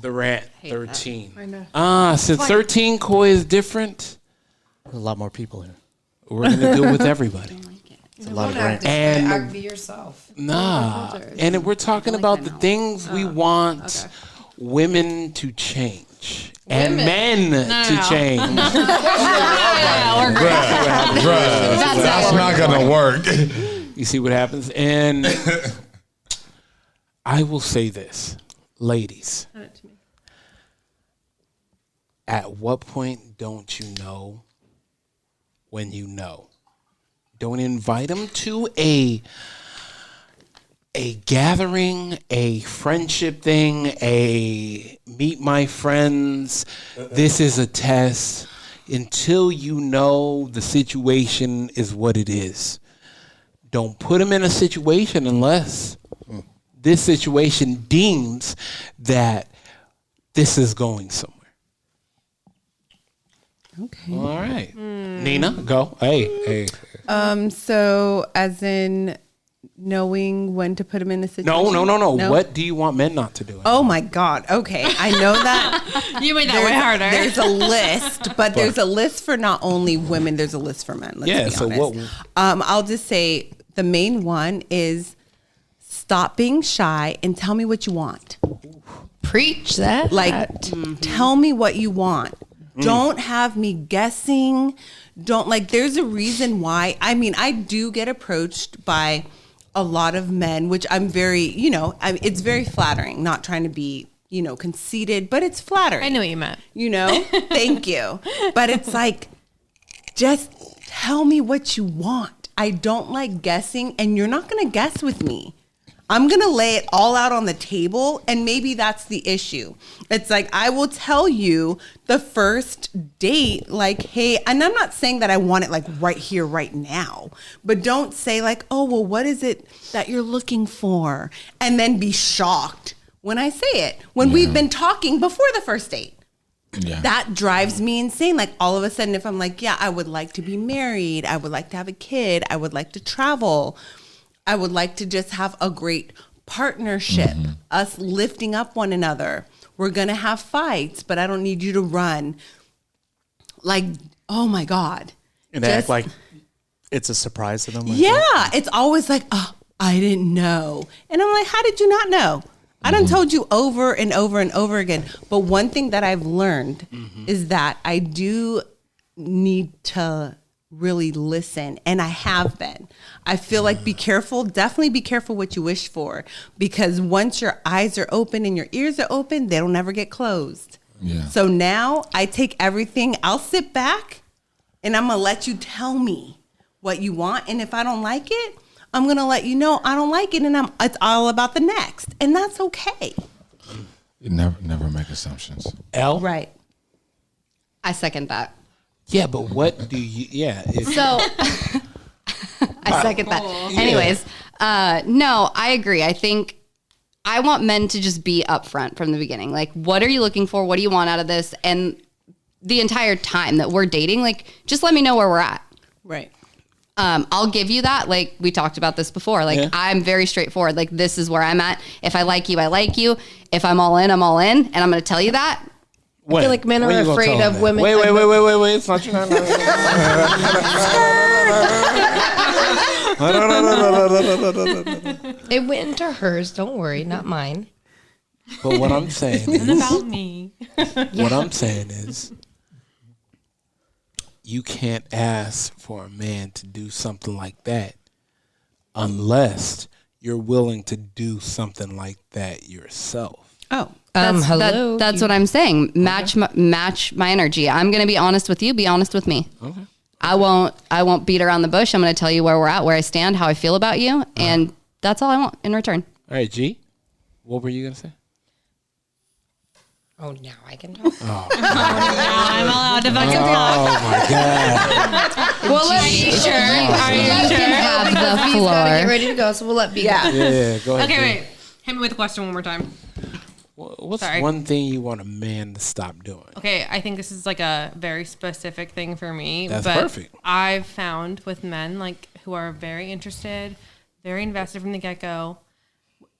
The Rant 13. I know. Since 13 Koi is different, There's a lot more people here. we're going to do it with everybody. It's a lot of rank. And Be yourself. nah. And we're talking about the things we want women to change. And men to change. That's not gonna work. You see what happens? And I will say this, ladies. At what point don't you know when you know? Don't invite them to a gathering, a friendship thing, a meet my friends. This is a test until you know the situation is what it is. Don't put them in a situation unless this situation deems that this is going somewhere. Okay. All right. Nina, go. Hey. So as in knowing when to put them in a situation? No. What do you want men not to do? Oh my God. Okay. I know that. You made that way harder. There's a list, but there's a list for not only women, there's a list for men. Let's be honest. I'll just say the main one is stop being shy and tell me what you want. Preach that. Like, tell me what you want. Don't have me guessing. There's a reason why. I mean, I do get approached by a lot of men, which I'm very, it's very flattering, not trying to be, conceited, but it's flattering. I know what you meant. Thank you. But it's like, just tell me what you want. I don't like guessing, and you're not going to guess with me. I'm going to lay it all out on the table, and maybe that's the issue. It's like, I will tell you the first date, like, hey, and I'm not saying that I want it like right here, right now, but don't say like, oh, well, what is it that you're looking for? And then be shocked when I say it, when we've been talking before the first date. Yeah. That drives me insane. Like all of a sudden, if I'm like, yeah, I would like to be married. I would like to have a kid. I would like to travel. I would like to just have a great partnership, us lifting up one another. We're going to have fights, but I don't need you to run. Like, oh my God. And they act like it's a surprise to them. It's always like, oh, I didn't know. And I'm like, how did you not know? I done told you over and over and over again. But one thing that I've learned is that I do need to really listen, and I have been. I feel like definitely be careful what you wish for, because once your eyes are open and your ears are open, they don't ever get closed. Yeah. So now I take everything, I'll sit back and I'm gonna let you tell me what you want, and if I don't like it, I'm gonna let you know I don't like it, and it's all about the next, and that's okay. You never make assumptions. L? Right. I second that. Yeah, but what do you? Yeah. So I second that. Anyways, no, I agree. I think I want men to just be upfront from the beginning. Like, what are you looking for? What do you want out of this? And the entire time that we're dating, like, just let me know where we're at. Right. I'll give you that. Like, we talked about this before. Like, I'm very straightforward. Like, this is where I'm at. If I like you, I like you. If I'm all in, I'm all in. And I'm going to tell you that. I feel like men are afraid of women. Wait. It's not true. It went into hers. Don't worry, not mine. But what I'm saying is, It's about me. What I'm saying is, you can't ask for a man to do something like that unless you're willing to do something like that yourself. Oh. Hello. That's what I'm saying. Match my energy. I'm going to be honest with you. Be honest with me. Okay. I won't beat around the bush. I'm going to tell you where we're at, where I stand, how I feel about you, and that's all I want in return. All right, G, what were you going to say? Oh, now I can talk. Oh. I'm allowed to fucking talk. Oh my God. Well, let's be sure. Are you sure? Have the He's floor. got to get ready to go, so we'll let B. Yeah, go ahead. Okay, wait. Hit me with the question one more time. What's one thing you want a man to stop doing? Okay, I think this is like a very specific thing for me. That's but perfect. I've found with men like who are very interested, very invested from the get-go,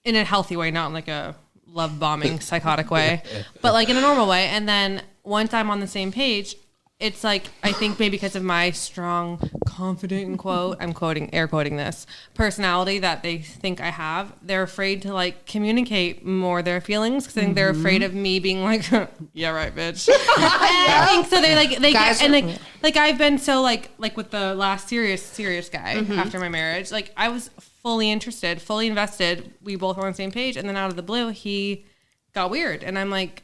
in a healthy way, not in like a love bombing psychotic way, but like in a normal way. And then once I'm on the same page, it's like, I think maybe because of my strong, confident, I'm air quoting this, personality that they think I have, they're afraid to like communicate more their feelings because I think they're afraid of me being like, yeah, right, bitch. And I think so they get, and like I've been so like with the last serious guy after my marriage, like I was fully interested, fully invested. We both were on the same page. And then out of the blue, he got weird. And I'm like,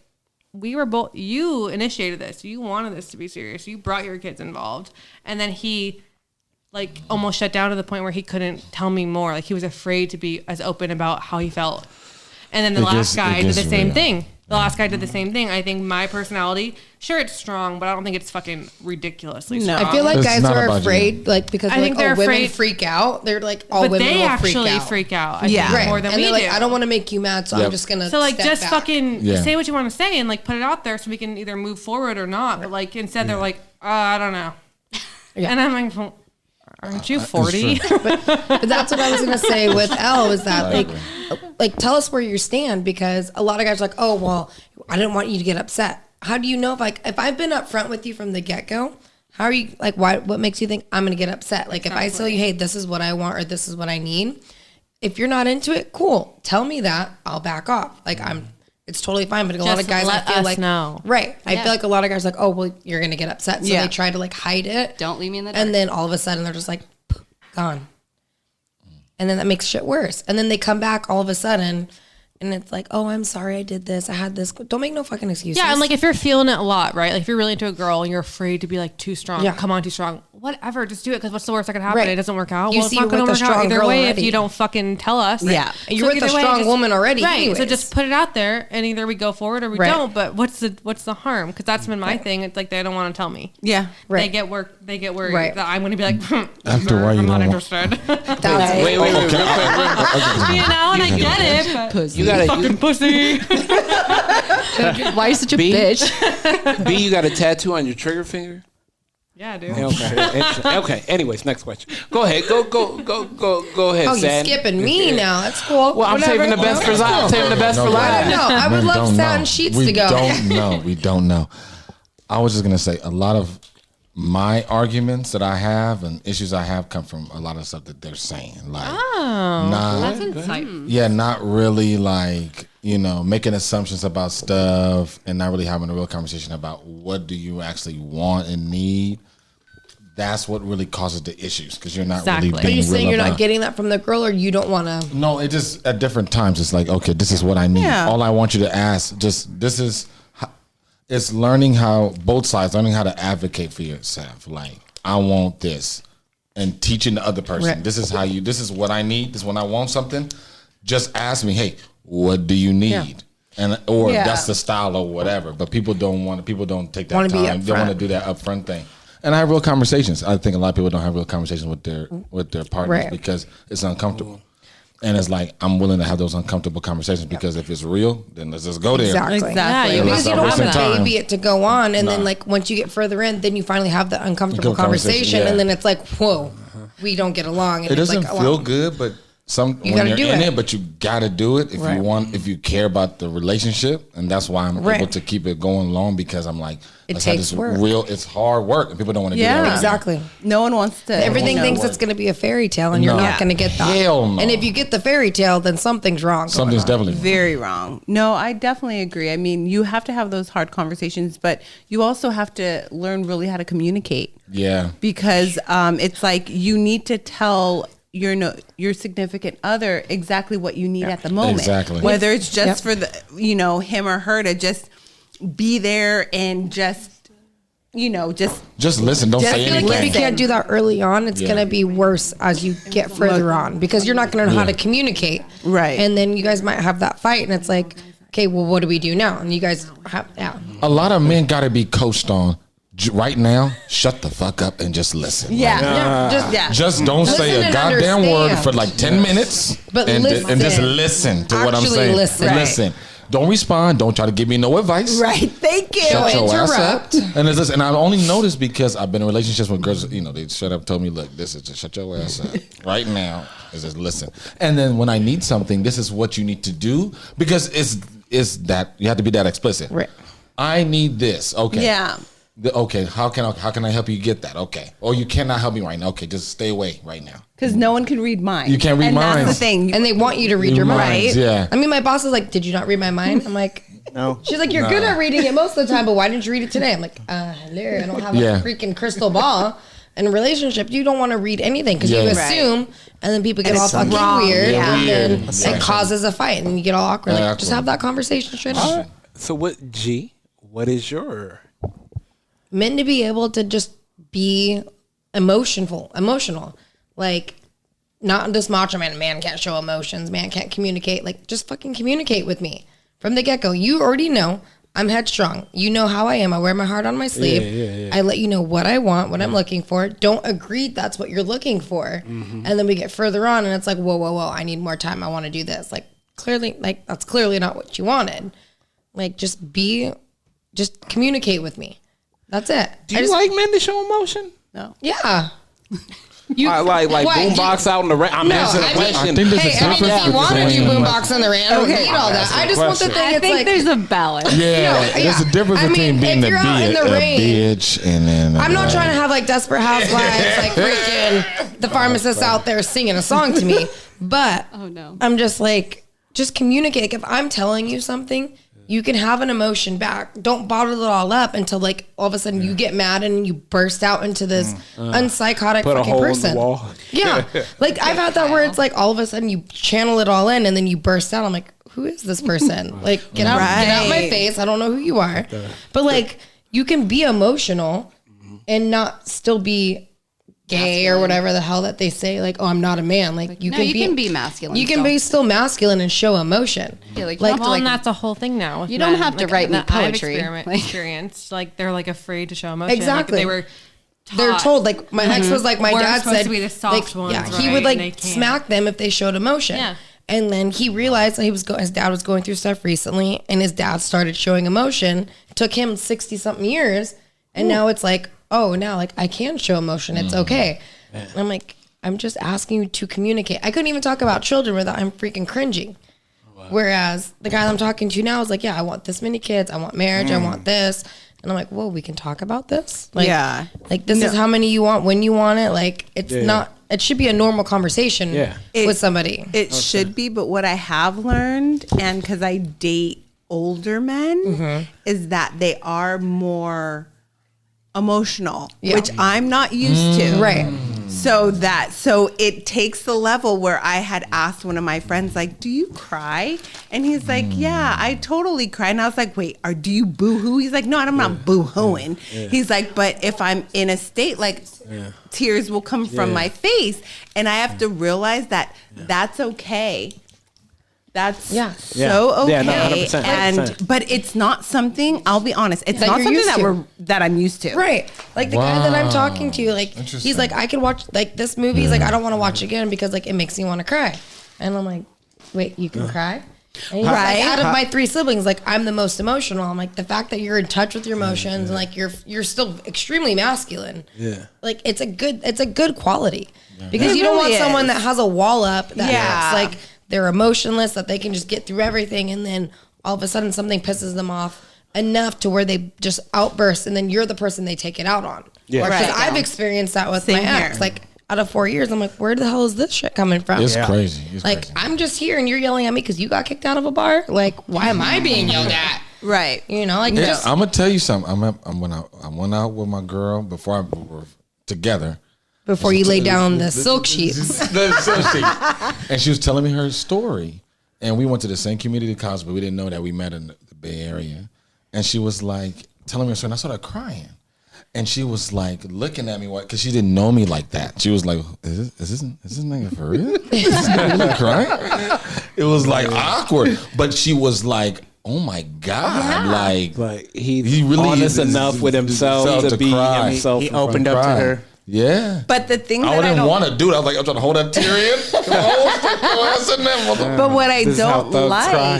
we were both, you initiated this. You wanted this to be serious. You brought your kids involved. And then he like almost shut down to the point where he couldn't tell me more. Like he was afraid to be as open about how he felt. And then the last guy did the same thing. The last guy did the same thing. I think my personality, sure, it's strong, but I don't think it's fucking ridiculously strong. I feel like It's guys not are about afraid, you. like because I think like, they're women afraid- freak out. They're like, all but women they will actually freak out. I think, more than and we they're like, do. I don't want to make you mad, so I'm just gonna. So like step just back. fucking Yeah. say what you want to say and like put it out there so we can either move forward or not. But like instead they're like, I don't know. Yeah. And I'm like, well, aren't you 40? But that's what I was gonna say with Elle is that like tell us where you stand, because a lot of guys are like, oh well, I didn't want you to get upset. How do you know if I've been upfront with you from the get go? How are you like? What makes you think I'm gonna get upset? Like if I tell you, hey, this is what I want or this is what I need. If you're not into it, cool. Tell me that. I'll back off. Like it's totally fine. But a lot of Just guys, I let feel us like know. right. I Yeah. feel like a lot of guys are like, oh well, you're gonna get upset, so they try to like hide it. Don't leave me in the dark. And then all of a sudden they're just like gone. And then that makes shit worse. And then they come back all of a sudden and it's like, oh, I'm sorry I did this. I had this. Don't make no fucking excuses. Yeah, and like if you're feeling it a lot, right? Like if you're really into a girl and you're afraid to be like too strong, come on too strong, whatever, just do it, because what's the worst that could happen? Right. It doesn't work out. You Well, see it's not you're going to with a work out strong either girl way already. if you don't fucking tell us. Yeah. And you're with a either way, strong woman already. Right. Anyways. So just put it out there and either we go forward or we Right. don't. But what's the harm? Because that's been my thing. It's like they don't want to tell me. Yeah. Right. They get worried Right. that I'm going to be like, After a while, you I'm not don't interested. Wait, real quick. You know, and I get it. But You got fucking pussy. Why are you such a B? bitch? B, you got a tattoo on your trigger finger? Yeah, dude. Okay. Okay. Anyways, next question. Go ahead. Go ahead, oh, you're Sad. skipping me now. That's cool. Well, I'm Whatever. saving the best for last. I'm saving the best for I last. don't know. I would Men love don't satin know. sheets we to go. don't know. We don't know. I was just gonna say a lot of my arguments that I have and issues I have come from a lot of stuff that they're saying. Like, That's insightful. yeah, not really like, making assumptions about stuff and not really having a real conversation about what do you actually want and need. That's what really causes the issues, because you're not Exactly. really But Are being you real saying you're about not getting that from the girl, or you don't want to? No, it just at different times. It's like, okay, this is what I need. Yeah. All I want you to ask, it's learning how both sides, learning how to advocate for yourself. Like, I want this, and teaching the other person, Right. this is what I need. This is when I want something. Just ask me, hey, what do you need? Or Yeah. that's the style or whatever. But people don't take that Wanna be time. They want to upfront. do that upfront thing. And I have real conversations. I think a lot of people don't have real conversations with their partners Right. because it's uncomfortable. And it's like, I'm willing to have those uncomfortable conversations because if it's real, then let's just go there. Exactly. Exactly. Yeah, you Because you Stop don't want wasting to time. baby it to go on, and then like once you get further in, then you finally have the uncomfortable Good conversation, conversation, yeah. and then it's like, whoa, we don't get along. And It it's doesn't like, oh, feel wow. good, but when gotta you're do in it. it, but you gotta do it if you care about the relationship, and that's why I'm Right. able to keep it going long, because I'm like, It let's have takes this work. it's hard work, and people don't want to do Yeah. that. Exactly. No one wants to. Everything you know, thinks it's going to be a fairy tale, and you're No. not going to get that. Hell no. And if you get the fairy tale, then something's wrong. Something's going on. definitely Very wrong. No, I definitely agree. I mean, you have to have those hard conversations, but you also have to learn really how to communicate, yeah. because it's like you need to tell your significant other exactly what you need at the moment. Exactly. Whether it's just Yep. for the him or her to just be there and just Just listen. Don't I say feel like if anything. you can't do that early on, it's Yeah. going to be worse as you get further on, because you're not going to know how to communicate. Right. And then you guys might have that fight, and it's like, okay, well, what do we do now? And you guys have, A lot of men got to be coached on right now. Shut the fuck up and just listen. Just don't say Listen a and goddamn word understand. for like 10 minutes, But and just listen. listen to what I'm Actually saying. listen. Right. Listen. Don't respond. Don't try to give me no advice. Right. Thank you. Shut your ass up. interrupt. And it's this, and I've only noticed because I've been in relationships with girls, they shut up, told me, look, this is just shut your ass up right now. Is just listen. And then when I need something, this is what you need to do, because is that you have to be that explicit. Right. I need this. Okay. Yeah. Okay. How can I help you get that? Okay. Or you cannot help me right now. Okay. Just stay away right now. Because no one can read minds. You can't read and minds. That's the thing. And they want you to read your mind. Yeah. I mean, my boss is like, "Did you not read my mind?" I'm like, No. She's like, "You're good at reading it most of the time, but why didn't you read it today?" I'm like, hello, I don't have a freaking crystal ball. In a relationship, you don't want to read anything because you assume, and then people get all fucking weird, and then it causes a fight, and you get all awkward. Like, just have that conversation straight up. So what is your Men to be able to just be emotional, like not this macho man. Man can't show emotions. Man can't communicate. Like, just fucking communicate with me from the get go. You already know I'm headstrong. You know how I am. I wear my heart on my sleeve. I let you know what I want, what I'm looking for. Don't agree that's what you're looking for. And then we get further on and it's like, whoa. I need more time. I want to do this. Like, clearly, like, that's clearly not what you wanted. Like, just communicate with me. That's it. Do you like men to show emotion? No. Yeah. I like boombox out in the rain. I'm answering the question. I think there's a Hey, I mean, difference if you want to do between- boombox on the rant, I don't need all that. I just want the thing. I It's think like, there's a balance. Yeah, there's a difference I mean, between being if a you're out in the rain- bitch and then. I'm not trying to have like Desperate Housewives, like freaking the pharmacist out there singing a song to me, but Oh, no. I'm just like, just communicate. Like, if I'm telling you something, you can have an emotion back. Don't bottle it all up until like all of a sudden you get mad and you burst out into this unpsychotic Put a fucking hole person. in the wall. Yeah, like I've had that where it's like all of a sudden you channel it all in and then you burst out. I'm like, who is this person? Like, get out my Right. face. I don't know who you are. But like, you can be emotional and not still be gay or whatever the hell that they say. Like, oh, I'm not a man. Like, you No, can you can be masculine You can still. be still masculine and show emotion. Yeah, like, Like, Well, and that's a whole thing now. With You don't men. have to Like, write me that I've poetry. Like- experienced. Like, they're like afraid to show emotion. Exactly. Like, they were they're told, like, my ex was like, my We're dad supposed said, to be the soft like, ones, he right? would And they like can't. smack them if they showed emotion. Yeah. And then he realized that his dad was going through stuff recently, and his dad started showing emotion. It took him 60 something years, and now it's like, oh, now like I can show emotion. It's okay. And I'm like, I'm just asking you to communicate. I couldn't even talk about children without I'm freaking cringing. Whereas the guy that I'm talking to now is like, yeah, I want this many kids. I want marriage. I want this. And I'm like, whoa, we can talk about this? Like, Yeah. Like, this is how many you want, when you want it. Like, it's not, it should be a normal conversation with somebody. It should be, but what I have learned, and because I date older men, is that they are more emotional, which I'm not used to. Right. So it takes the level where I had asked one of my friends, like, do you cry? And he's like, yeah, I totally cry. And I was like, wait, do you boo-hoo? He's like, no, I'm not boo-hooing. He's like, but if I'm in a state, like, tears will come from my face. And I have to realize that that's okay. That's so okay. Yeah, no, 100%, 100%. But it's not something, I'll be honest, it's That not you're something used to. that I'm used to. Right. Like the guy that I'm talking to, like, Interesting. he's like, I can watch, like, this movie. He's like, I don't want to watch it again because, like, it makes me want to cry. And I'm like, wait, you can cry? And he's like, out of my 3 siblings, like, I'm the most emotional. I'm like, the fact that you're in touch with your emotions and, like, you're still extremely masculine. Yeah. Like, it's a good quality. Because It you don't really want someone is. that has a wall up that Yeah. looks like they're emotionless, that they can just get through everything, and then all of a sudden something pisses them off enough to where they just outburst, and then you're the person they take it out on. Yeah. Because Right. I've experienced that with Same my ex. here. Like, out of 4 years, I'm like, where the hell is this shit coming from? It's crazy. It's Like, crazy. I'm just here and you're yelling at me because you got kicked out of a bar? Like, why am I being yelled at? Right. You know, like, Yeah, just I'm gonna tell you something. I went out with my girl before we were together. before you lay down the silk sheets. And she was telling me her story. And we went to the same community college, but we didn't know that we met in the Bay Area. And she was like telling me her story, and I started crying. And she was like looking at me, because she didn't know me like that. She was like, "Is this nigga for real? Is this nigga really crying?" It was like awkward, but she was like, "Oh my god!" Like he's He really honest is- enough with himself to be cry. himself. He in front opened of up to Cry. her. Yeah. But the thing that I I didn't don't want to do it. I was like, I'm trying to hold that tear in. Come on, stick your ass in there, mother- But what I This is how don't thugs like, cry.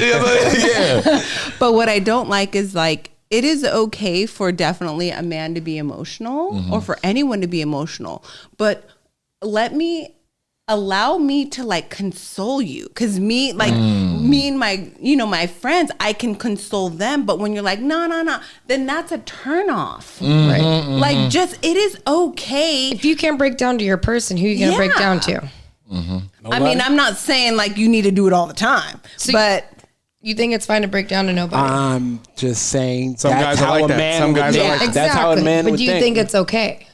Yeah. but what I don't like is like, it is okay for definitely a man to be emotional or for anyone to be emotional, but let me allow me to like console you, because me and my my friends, I can console them, but when you're like no, then that's a turn off. Right. Like, just, it is okay. If you can't break down to your person, who are you going to break down to? I mean, I'm not saying like you need to do it all the time, but you think it's fine to break down to nobody? I'm just saying Some that's guys are how like a that. man Some would guys are think. like that. That's how a man But would do you think it's okay?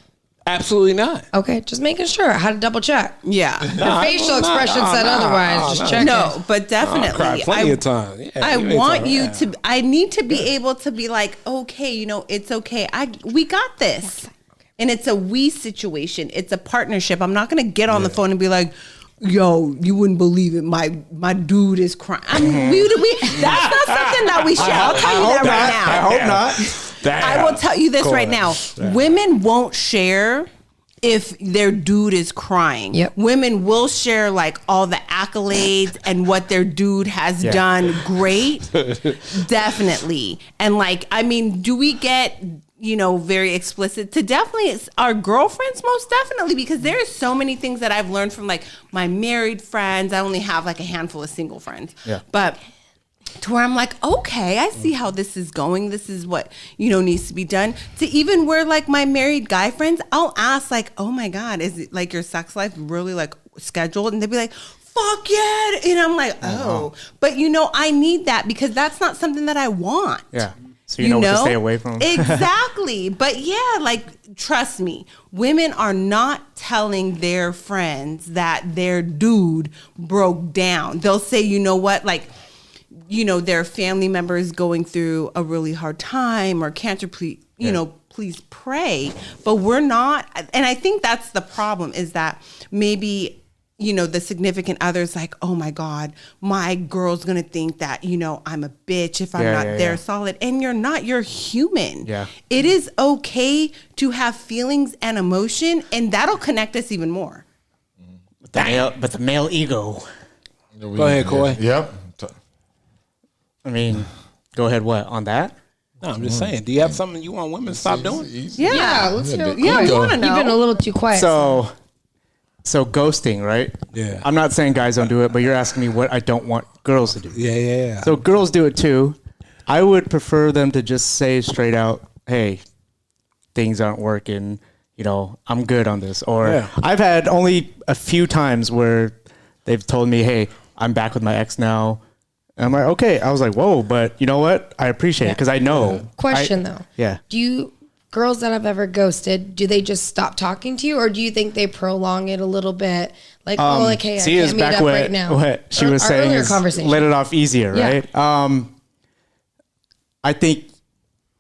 Absolutely not. Okay, just making sure. I had to double check. yeah. Your facial expression said otherwise. Just check. No, but definitely, Plenty of time. Yeah, I you ain't want talking- you to. I need to be able to be like, okay, it's okay. We got this, and it's a we situation. It's a partnership. I'm not gonna get on the phone and be like, yo, you wouldn't believe it. My dude is crying. That's not something that we share. I'll tell you that right now. I hope not. I will tell you this right now. Women won't share if their dude is crying. Yep. Women will share like all the accolades and what their dude has done great. Definitely. And like, I mean, do we get, very explicit to definitely our girlfriends? Most definitely, because there's so many things that I've learned from like my married friends. I only have like a handful of single friends. Yeah. But to where I'm like, okay, I see how this is going. This is what, needs to be done. To even where like my married guy friends, I'll ask like, oh my God, is it like your sex life really like scheduled? And they'd be like, fuck yeah. And I'm like, oh, but I need that because that's not something that I want. Yeah. So you know what to stay away from. Exactly. But yeah, like, trust me, women are not telling their friends that their dude broke down. They'll say, you know what, like, their family member is going through a really hard time or cancer, please, please pray. But we're not. And I think that's the problem, is that maybe, the significant other's like, oh my God, my girl's going to think that, I'm a bitch if I'm not there solid. And you're not. You're human. Yeah. It is okay to have feelings and emotion, and that'll connect us even more. But the male ego. Go ahead, Coy. Yep. I mean, go ahead. What on that? No, I'm just saying. Do you have something you want women to stop doing? Yeah. Let's hear. Yeah, we want to know. You've been a little too quiet. So ghosting, right? Yeah. I'm not saying guys don't do it, but you're asking me what I don't want girls to do. Yeah. So girls do it too. I would prefer them to just say straight out, hey, things aren't working. I'm good on this. Or I've had only a few times where they've told me, hey, I'm back with my ex now. And I'm like, okay. I was like, whoa, but you know what? I appreciate it because I know. Question though. Yeah. Girls that have ever ghosted, do they just stop talking to you, or do you think they prolong it a little bit? Like, hey, I can't meet up right now. What she was saying is let it off easier, right? I think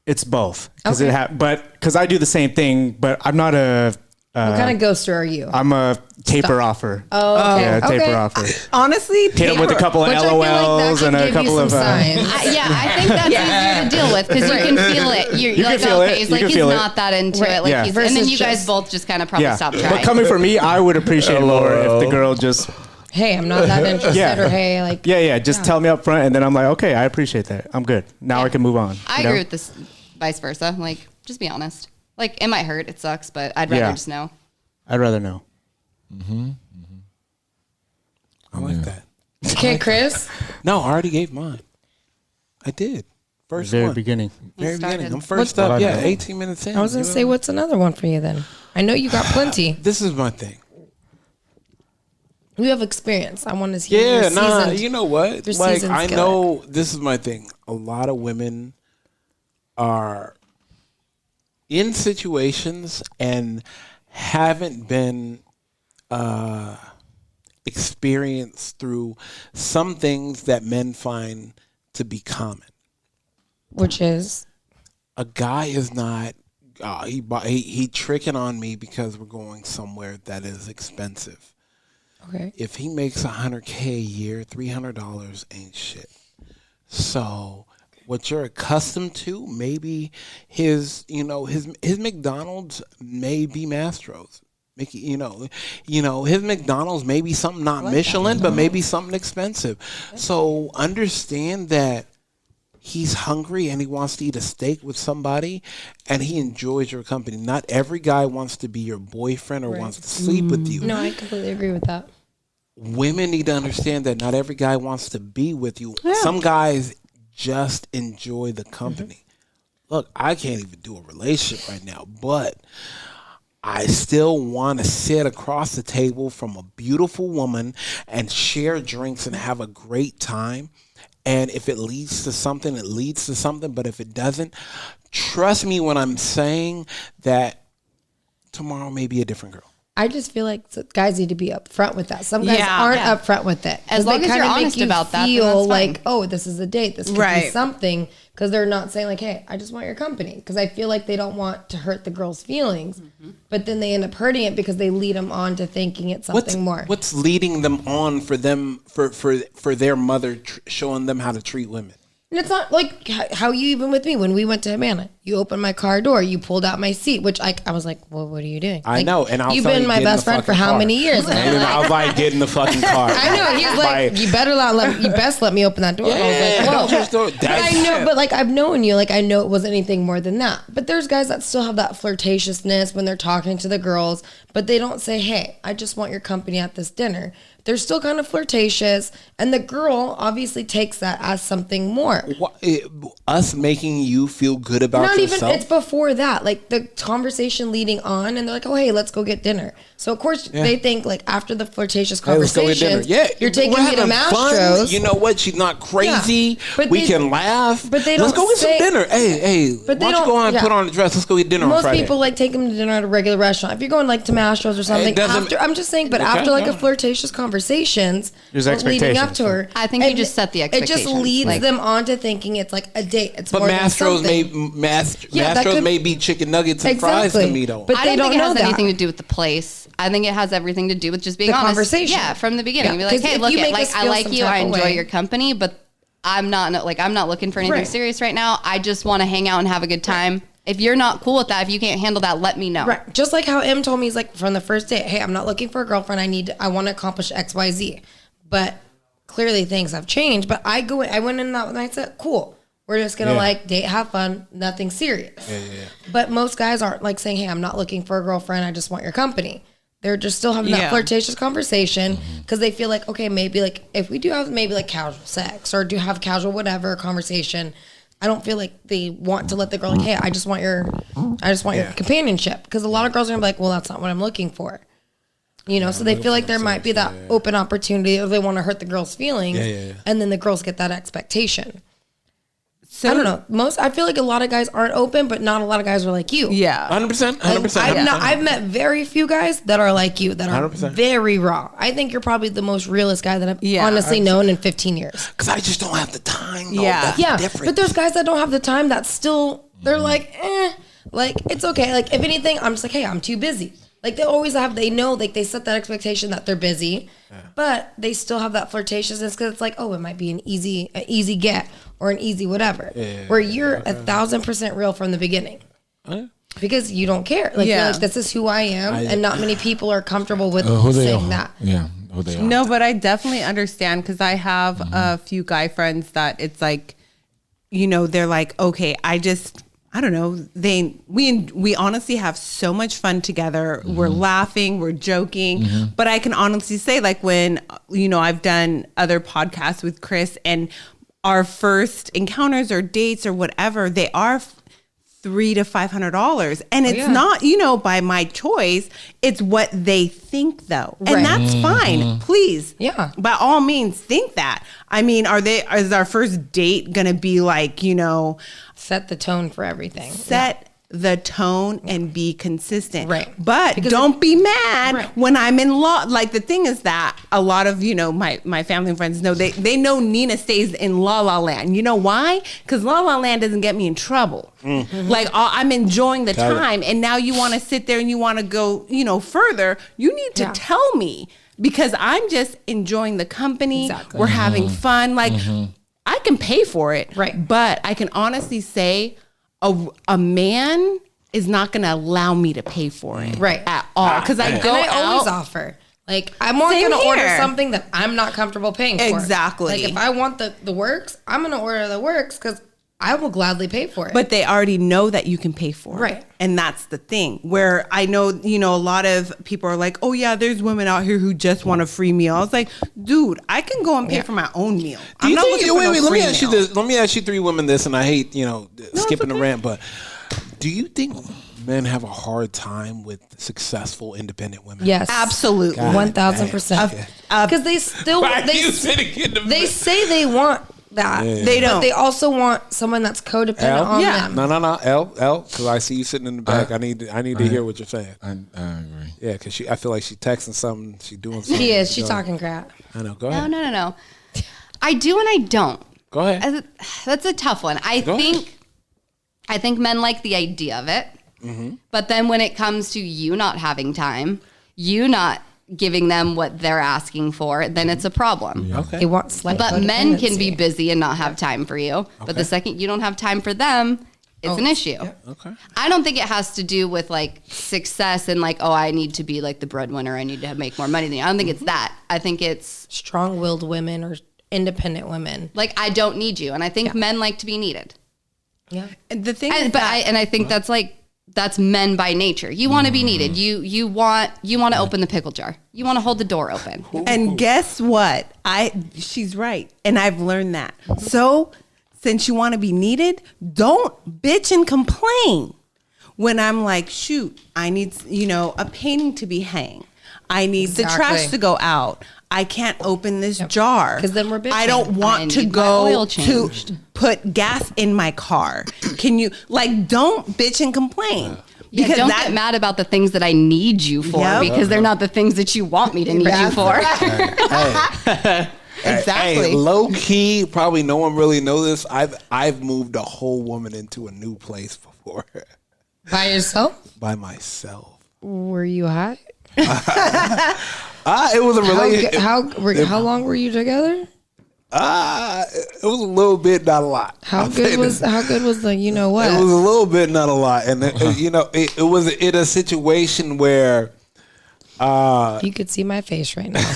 it's both because because I do the same thing, but I'm not a. What kind of ghoster are you? I'm a taper offer. Oh, okay. Yeah, taper offer. Honestly, Hit him with a couple of Which I feel like that LOLs could and a give couple you of. some signs. I think that's easier to deal with because you can feel it. You're can like, feel it. okay, it's You like can he's feel it. not that into Right. it. Like Yeah. and then Versus you guys just- both just kind of probably Yeah, stop but trying. coming from me, I would appreciate more if the girl just. Hey, I'm not that interested, Yeah. or hey, like. Yeah. Just tell me up front, and then I'm like, okay, I appreciate that. I'm good. Now I can move on. I agree with this, vice versa. Like, just be honest. Like, it might hurt, it sucks, but I'd rather just know. I'd rather know. I like that. Okay, Chris. No, I already gave mine. I did. First Very one. beginning. Very started. beginning. I'm first What up. I Yeah, know. 18 minutes in. I was gonna say, what's another one for you then? I know you got plenty. This is my thing. You have experience. I want to hear. Yeah, your nah, seasoned- you know what? your Like, seasoned I skillet. know this is my thing. A lot of women are in situations and haven't been experienced through some things that men find to be common. Which is A guy is not he tricking on me because we're going somewhere that is expensive. okay. If he makes $100K a year, $300 ain't shit. So what you're accustomed to, maybe his McDonald's may be Mastro's. His McDonald's may be something not Michelin, but maybe something expensive. So understand that he's hungry and he wants to eat a steak with somebody and he enjoys your company. Not every guy wants to be your boyfriend or wants to sleep with you. No, I completely agree with that. women need to understand that not every guy wants to be with you. Some guys just enjoy the company. Look, I can't even do a relationship right now, but I still want to sit across the table from a beautiful woman and share drinks and have a great time. And if it leads to something, it leads to something. But if it doesn't, trust me when I'm saying that tomorrow may be a different girl. I just feel like guys need to be upfront with that. Some guys aren't upfront with it. As long as you're honest about that, then feel that's like, fine. oh, this is a date. This could be something. Because they're not saying like, hey, I just want your company. Because I feel like they don't want to hurt the girl's feelings. Mm-hmm. But then they end up hurting it because they lead them on to thinking it's something more. What's leading them on for them, for their mother showing them how to treat women? And it's not like how you even with me when we went to Havana. You opened my car door. You pulled out my seat, which I was like, well, what are you doing? I know. And you've been my best friend for how many years? And then I was like, get in the fucking car. I know. He's like, you better not you best let me open that door. Yeah, I was like, whoa. but I know, but like I've known you. Like I know it wasn't anything more than that. But there's guys that still have that flirtatiousness when they're talking to the girls, but they don't say, hey, I just want your company at this dinner. They're still kind of flirtatious, and the girl obviously takes that as something more. Us making you feel good about Not yourself? even, it's before that. Like the conversation leading on, and they're like, oh, hey, let's go get dinner. So, of course, they think like after the flirtatious conversation, you're taking me to Mastro's. You know what? She's not crazy. But we can laugh. But they Let's don't go get say, some dinner. Hey, but why don't you go on and put on a dress? Let's go get dinner on Most Friday. people like take them to dinner at a regular restaurant. If you're going like to Mastro's or something, I'm just saying, but after like a flirtatious conversations, there's leading up to her, I think you just set the expectations. It just leads them on to thinking it's like a date. It's but more Mastro's than something. Mastro's may be chicken nuggets and fries to me though. But I don't think it has anything to do with the place. I think it has everything to do with just being the honest. Conversation. Yeah, from the beginning. Yeah. Be like, hey, look, I like you. I enjoy way. your company, but I'm not looking for anything serious right now. I just want to hang out and have a good time. If you're not cool with that, if you can't handle that, let me know. Right. Just like how M told me, he's like, from the first date, hey, I'm not looking for a girlfriend. I want to accomplish X, Y, Z. But clearly things have changed. But I went in that mindset, cool. We're just going to like date, have fun, nothing serious. Yeah. But most guys aren't like saying, hey, I'm not looking for a girlfriend. I just want your company. They're just still having that flirtatious conversation because they feel like, okay, maybe like if we do have maybe like casual sex or do have casual whatever conversation, I don't feel like they want to let the girl like, hey, I just want your companionship. Because a lot of girls are gonna be like, well, that's not what I'm looking for. You know, so they feel like there might be that open opportunity or they want to hurt the girl's feelings. And then the girls get that expectation. So, I don't know. I feel like a lot of guys aren't open, but not a lot of guys are like you. Yeah. 100%. I've met very few guys that are like you, that are 100%. Very raw. I think you're probably the most realist guy that I've honestly known in 15 years. Because I just don't have the time. Though. Yeah. That's different. But there's guys that don't have the time that still, they're like, like, it's okay. Like, if anything, I'm just like, hey, I'm too busy. Like, they know, like, they set that expectation that they're busy, but they still have that flirtatiousness because it's like, oh, it might be an easy get or an easy whatever. Where you're 1,000% real from the beginning. Because you don't care. Like, you're like, this is who I am, and not many people are comfortable with saying that. Yeah, who they are. No, but I definitely understand because I have a few guy friends that it's like, you know, they're like, okay, I don't know. We honestly have so much fun together. We're laughing, we're joking. But I can honestly say, like, when, you know, I've done other podcasts with Chris and our first encounters or dates or whatever, they are $300 to $500, and it's not, you know, by my choice. It's what they think, though, and that's fine. Please, by all means, think that. I mean, is our first date gonna be like, you know, set the tone for everything? Set the tone and be consistent, right? But because don't be mad when I'm in law. Like, the thing is that a lot of, you know, my family and friends know they know Nina stays in La La Land. You know why? Because La La Land doesn't get me in trouble. Like, I'm enjoying the time, and now you want to sit there and you want to go, you know, further. You need to tell me, because I'm just enjoying the company. Exactly. We're having fun. Like, I can pay for it, right? But I can honestly say, a man is not going to allow me to pay for it, right, at all. Because I always offer. Like, I'm only going to order something that I'm not comfortable paying for. Exactly. Like, if I want the works, I'm going to order the works because I will gladly pay for it. But they already know that you can pay for it. Right. And that's the thing where I know, a lot of people are like, oh yeah, there's women out here who just want a free meal. I was like, dude, I can go and pay for my own meal. Do I'm you not think, looking for wait, no let me free ask you meal. this. Let me ask you three women this, and I hate, skipping the okay. rant, but do you think men have a hard time with successful independent women? yes, Absolutely. 1,000%. Because they still Why they you sitting in the they say they want that. They But don't. they also want someone that's codependent L? on Yeah. them. No, L, because I see you sitting in the back. I need to hear what you're saying. I agree. Yeah, because I feel like she's texting something, she's doing something. She is. She's talking crap. I know. Go No, ahead. no. I do and I don't. Go ahead. That's a tough one. I Go think men like the idea of it, but then when it comes to you not having time, you not giving them what they're asking for, then it's a problem. Okay. They want slight But men can be codependency. busy and not have time for you. But the second you don't have time for them, it's an issue. Okay. I don't think it has to do with like success and like, oh, I need to be like the breadwinner. I need to make more money than you. I don't think it's that. I think it's Strong-willed women or independent women. like, I don't need you. And I think men like to be needed. Yeah. And the thing is And, I think that's like, that's men by nature. You want to be needed. You want to open the pickle jar. You want to hold the door open. And guess what? She's right. And I've learned that. So since you want to be needed, don't bitch and complain. When I'm like, shoot, I need, a painting to be hung. I need the trash Exactly. to go out. I can't open this jar. 'Cause then we're bitching. I don't I want to need my go oil to changed. put gas in my car. Can you, don't bitch and complain. Yeah, don't get mad about the things that I need you for Yep. because they're not the things that you want me to need you for. Exactly. Hey, low key, probably no one really know this. I've moved a whole woman into a new place before By yourself? by myself. Were you hot? It was a relationship. How long were you together? It was a little bit, not a lot. How good was the you know what? It was a little bit, not a lot, and it was in a situation where You could see my face right now.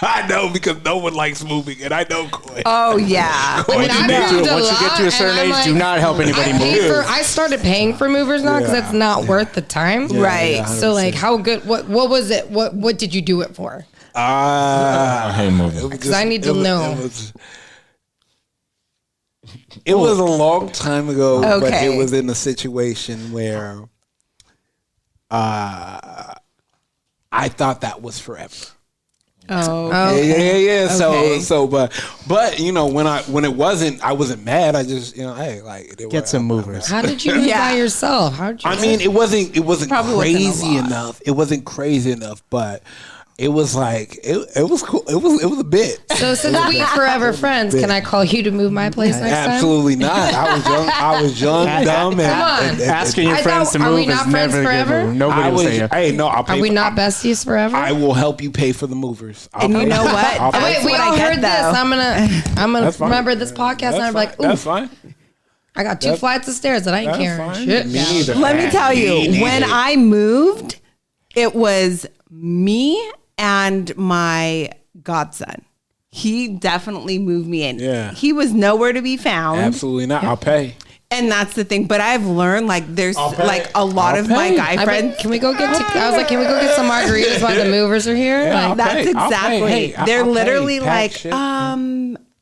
I know because no one likes moving, and I know Coy. Oh, yeah. Coy When did I not. moved a Once you get to a lot, certain and I'm age, do not help anybody move. I started paying for movers now because Yeah. it's not worth the time. Right. yeah, So like, how good? What was it? What did you do it for? I hate moving. Because I need to know. It was a long time ago, but Okay. it was in a situation where I thought that was forever. Oh. Yeah. Okay. But when it wasn't, I wasn't mad. I just hey, like Get some movers. How did you move Yeah. by yourself? How did you? I mean, it wasn't Probably wasn't a crazy lot. enough. It wasn't crazy enough, but it was like it was cool. It was a bit. So since we forever friends, can I call you to move my place next time? Absolutely not. I was young, dumb, and, on. and Asking your I friends thought- to are we move not is friends never forever? good. Nobody I will was. say it. Hey, no, I'll pay. Are we not besties forever? I will help you pay for the movers. And you know what? I'll Oh, pay Wait, That's we what all I get, heard this. though. I'm gonna That's fine. remember this podcast and I'm like, ooh, That's fine. I got 2 flights of stairs that I ain't That's carrying fine. shit. Me down. neither. Let me tell Me you, neither. when I moved, it was me and my godson. He definitely moved me in. Yeah. He was nowhere to be found. Absolutely not. I'll pay. And that's the thing. But I've learned like there's I'll pay. like a lot I'll of my pay. guy I've been- friends. can we go get? I was like, can we go get some margaritas while the movers are here? Yeah, Like, I'll That's pay. I'll pay. exactly. Hey, I'll They're pay. literally Pack like, shit.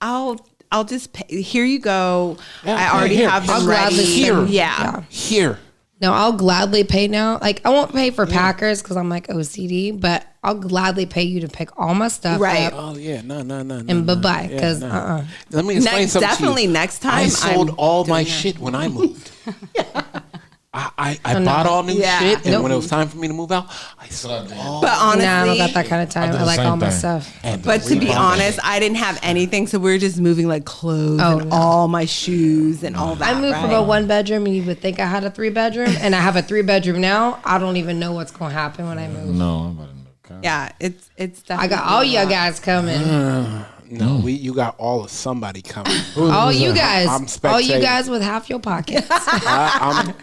I'll just pay. Here you go. Yeah, I already here. have them I'll ready. gladly Here. Yeah. Here. no, I'll gladly pay now. Like, I won't pay for Packers because I'm like OCD, but I'll gladly pay you to pick all my stuff Right. up Oh yeah. No. and bye bye. Because Let me explain Next, something definitely to you. next time. I sold I'm all my doing that. shit when I moved. I no. bought all new Yeah. shit, and Nope. when it was time for me to move out, I sold all. But honestly, nah, I don't got that kind of time. I do I the like same all my thing. stuff. But to be honest, I didn't have anything, so we were just moving like clothes Oh, and no. all my shoes and all that. I moved from right? a 1-bedroom, and you would think I had a 3-bedroom, and I have a 3-bedroom now. I don't even know what's gonna happen when I move. No, I'm about to look. Yeah, it's I definitely. got all you guys coming. No, you got all of somebody coming. All you guys, I'm all you spectating. guys with half your pockets. I'm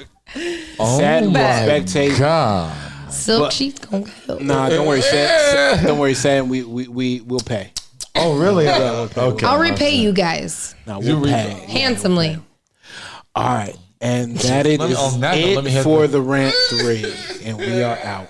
Oh sad my spectating. God. Silk But- sheets gonna help. Nah, don't worry, Sam. Don't worry, Sam. We'll pay. Oh, really? Okay. I'll repay you guys No, You we'll repay. pay. handsomely. All right. And that is on that note, let me it hit for the- the Rant 3. And we are out.